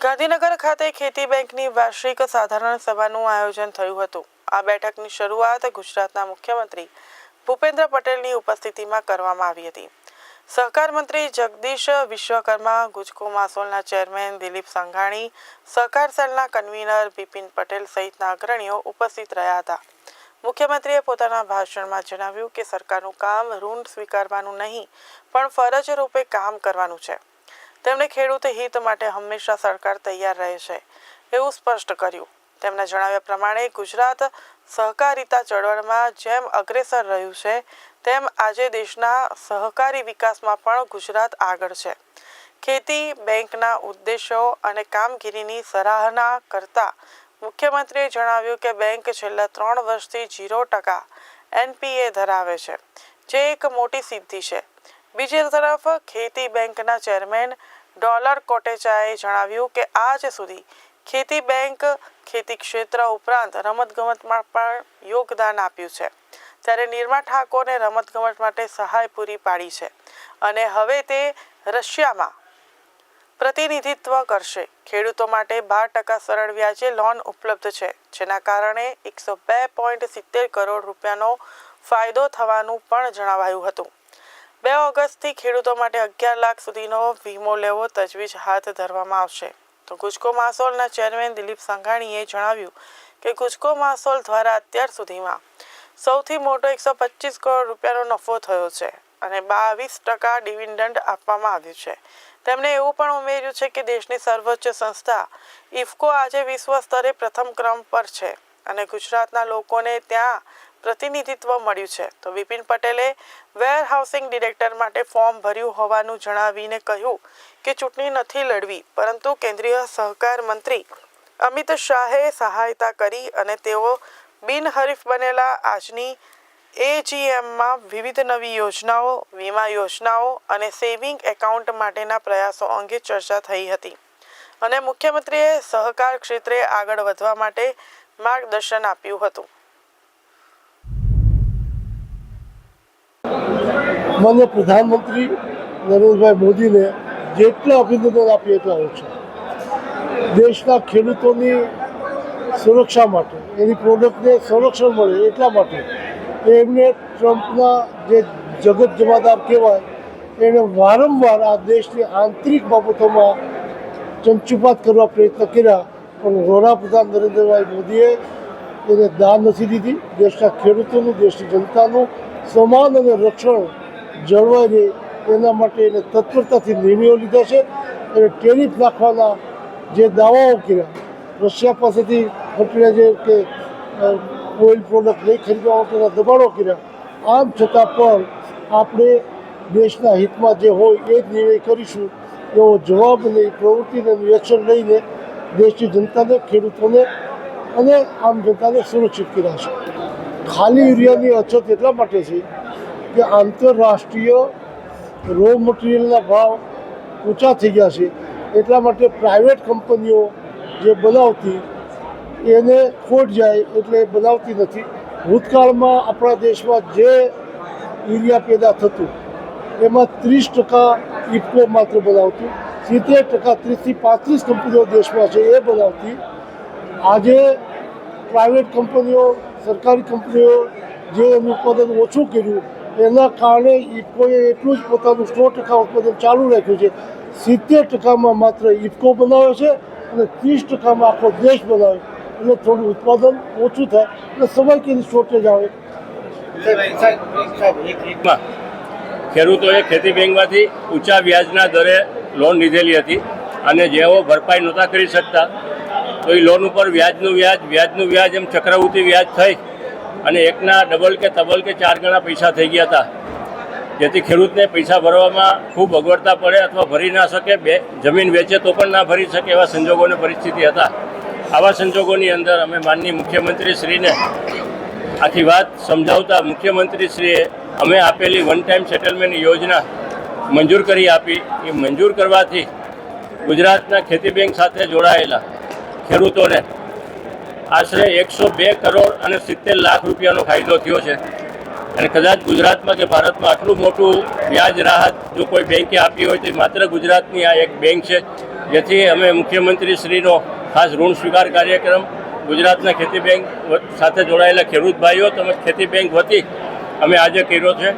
ગાંધીનગર ખાતે ખેતી બેંકની વાર્ષિક સાધારણ સભાનું આયોજન થયું હતું। આ બેઠકની શરૂઆત ગુજરાતના મુખ્યમંત્રી ભૂપેન્દ્ર પટેલની ઉપસ્થિતિમાં કરવામાં આવી હતી। સહકાર મંત્રી જગદીશ વિશ્વકર્મા, ગુજકો માસોલના ચેરમેન દિલીપ સંઘાણી, સહકાર સેલના કન્વીનર બિપિન પટેલ સહિતના અગ્રણીઓ ઉપસ્થિત રહ્યા હતા। મુખ્યમંત્રીએ પોતાના ભાષણમાં જણાવ્યું કે સરકારનું કામ ઋણ સ્વીકારવાનું નહીં પણ ફરજ રૂપે કામ કરવાનું છે। તેમણે ખેડૂત હિત માટે હંમેશા સરકાર તૈયાર રહે છે એવું સ્પષ્ટ કર્યું। તેમના જણાવ્યા પ્રમાણે ગુજરાત સહકારિતા ચળવળમાં જેમ અગ્રેસર રહ્યું છે તેમ આજે દેશના સહકારી વિકાસમાં પણ ગુજરાત આગળ છે। ખેતી બેંકના ઉદ્દેશો અને કામગીરીની સરાહના કરતા મુખ્યમંત્રીએ જણાવ્યું કે બેંક છેલ્લા 3 વર્ષથી 0% NPA ધરાવે છે, જે એક મોટી સિદ્ધિ છે। બીજી તરફ ખેતી બેંકના ચેરમેન ડોલર કોટેચાએ જણાવ્યું કે આજ સુધી ખેતી બેંક ખેતી ક્ષેત્ર ઉપરાંત રમતગમતમાં પણ યોગદાન આપ્યું છે, ત્યારે નિર્મા ઠાકોરને રમતગમત માટે સહાય પૂરી પાડી છે અને હવે તે રશિયામાં પ્રતિનિધિત્વ કરશે। ખેડૂતો માટે 12% સરળ વ્યાજે લોન ઉપલબ્ધ છે, જેના કારણે 102.70 કરોડ રૂપિયાનો ફાયદો થવાનું પણ જણાવાયું હતું। 2 ઓગસ્ટથી ખેડૂતો માટે 11 લાખ સુધીનો વીમો લેવો તજવીજ હાથ ધરવામાં આવશે। તો ગુજકો માસોલના ચેરમેન દિલીપ સંઘાણીએ જણાવ્યું કે ગુજકો માસોલ દ્વારા અત્યાર સુધીમાં સૌથી મોટો 125 કરોડ રૂપિયાનો નફો થયો છે અને 22% ડિવિડન્ડ આપવામાં આવ્યું છે। તેમણે એવું પણ ઉમેર્યું છે કે દેશની સર્વોચ્ચ સંસ્થા ઇફકો આજે વિશ્વ સ્તરે પ્રથમ ક્રમ પર છે અને ગુજરાતના લોકોને ત્યાં પ્રતિનિધિત્વ મળ્યું છે। તો બિપિન પટેલે વેર હાઉસિંગ ડિરેક્ટર માટે ફોર્મ ભર્યું હોવાનું જણાવીને કહ્યું કે ચૂંટણી નથી લડવી, પરંતુ કેન્દ્રીય સહકાર મંત્રી અમિત શાહે સહાયતા કરી અને તેઓ બિનહરીફ બનેલા। આજની AGMમાં વિવિધ નવી યોજનાઓ, વીમા યોજનાઓ અને સેવિંગ એકાઉન્ટ માટેના પ્રયાસો અંગે ચર્ચા થઈ હતી અને મુખ્યમંત્રીએ સહકાર ક્ષેત્રે આગળ વધવા માટે માર્ગદર્શન આપ્યું હતું। માન્ય પ્રધાનમંત્રી નરેન્દ્રભાઈ મોદીને જેટલા અભિનંદન આપીએ એટલા ઓછા। દેશના ખેડૂતોની સુરક્ષા માટે, એની પ્રોડક્ટને સંરક્ષણ મળે એટલા માટે એમને ટ્રમ્પના જે જગત જમાદાર કહેવાય એને વારંવાર આ દેશની આંતરિક બાબતોમાં ચંચુપાત કરવા પ્રયત્ન કર્યા, પણ વડાપ્રધાન નરેન્દ્રભાઈ મોદીએ એને દાન નથી દીધી। દેશના ખેડૂતોનું, દેશની જનતાનું સન્માન અને રક્ષણ જળવાઈ રહે એના માટે એને તત્પરતાથી નિર્ણયો લીધા છે। એને ટેરિફ નાખવાના જે દાવાઓ કર્યા, રશિયા પાસેથી ફર્ટિલાઇઝર કે ઓઇલ પ્રોડક્ટ નહીં ખરીદવા માટેના દબાણો કર્યા, આમ છતાં પણ આપણે દેશના હિતમાં જે હોય એ જ નિર્ણય કરીશું એવો જવાબ અને પ્રવૃત્તિને એક્શન લઈને દેશની જનતાને, ખેડૂતોને અને આમ જનતાને સુરક્ષિત કર્યા છે। ખાલી યુરિયાની અછત એટલા માટે છે કે આંતરરાષ્ટ્રીય રો મટીરિયલના ભાવ ઊંચા થઈ ગયા છે, એટલા માટે પ્રાઇવેટ કંપનીઓ જે બનાવતી એને ખોટ જાય એટલે બનાવતી નથી। ભૂતકાળમાં આપણા દેશમાં જે યુરિયા પેદા થતું એમાં 30% ઇફકો માત્ર બનાવતું, 70% 30થી 35 કંપનીઓ દેશમાં છે એ બનાવતી। આજે પ્રાઇવેટ કંપનીઓ, સરકારી કંપનીઓ જે એનું ઉત્પાદન ઓછું કર્યું એના કારણે ઇફકોએ એટલું જ પોતાનું 100% ઉત્પાદન ચાલુ રાખ્યું છે। 70%માં માત્ર ઇફકો બનાવે છે અને 30%માં આખો દેશ બનાવે, એટલે થોડું ઉત્પાદન ઓછું થાય એટલે સમયની શોર્ટેજ આવે। ખેડૂતોએ ખેતી બેંકમાંથી ઊંચા વ્યાજના દરે લોન લીધેલી હતી અને જેઓ ભરપાઈ નહોતા કરી શકતા તો એ લોન ઉપર વ્યાજનું વ્યાજ એમ ચક્રવૃત્તિ વ્યાજ થઈ અને એકના ડબલ કે તબલ કે 4 ગણા પૈસા થઈ ગયા હતા, જેથી ખેડૂતને પૈસા ભરવામાં ખૂબ અગવડતા પડે અથવા ભરી ના શકે, જમીન વેચે તો પણ ના ભરી શકે એવા સંજોગોની પરિસ્થિતિ હતા। આવા સંજોગોની અંદર અમે માનનીય મુખ્યમંત્રીશ્રીને આખી વાત સમજાવતા મુખ્યમંત્રીશ્રીએ અમે આપેલી વન ટાઈમ સેટલમેન્ટ યોજના મંજૂર કરી આપી। એ મંજૂર કરવાથી ગુજરાતના ખેતી બેંક સાથે જોડાયેલા ખેડૂતોને આશરે 102 કરોડ અને 70 લાખ રૂપિયાનો ફાયદો થયો છે। અને કદાચ ગુજરાતમાં કે ભારતમાં આટલું મોટું વ્યાજ રાહત જો કોઈ બેંકે આપી હોય તો માત્ર ગુજરાતની આ એક બેંક છે, જેથી અમે મુખ્યમંત્રી શ્રીનો ખાસ ઋણ સ્વીકાર કાર્યક્રમ ગુજરાતના ખેતી બેંક સાથે જોડાયેલા ખેડૂત ભાઈઓ તેમજ ખેતી બેંક વતી અમે આજે કર્યો છે.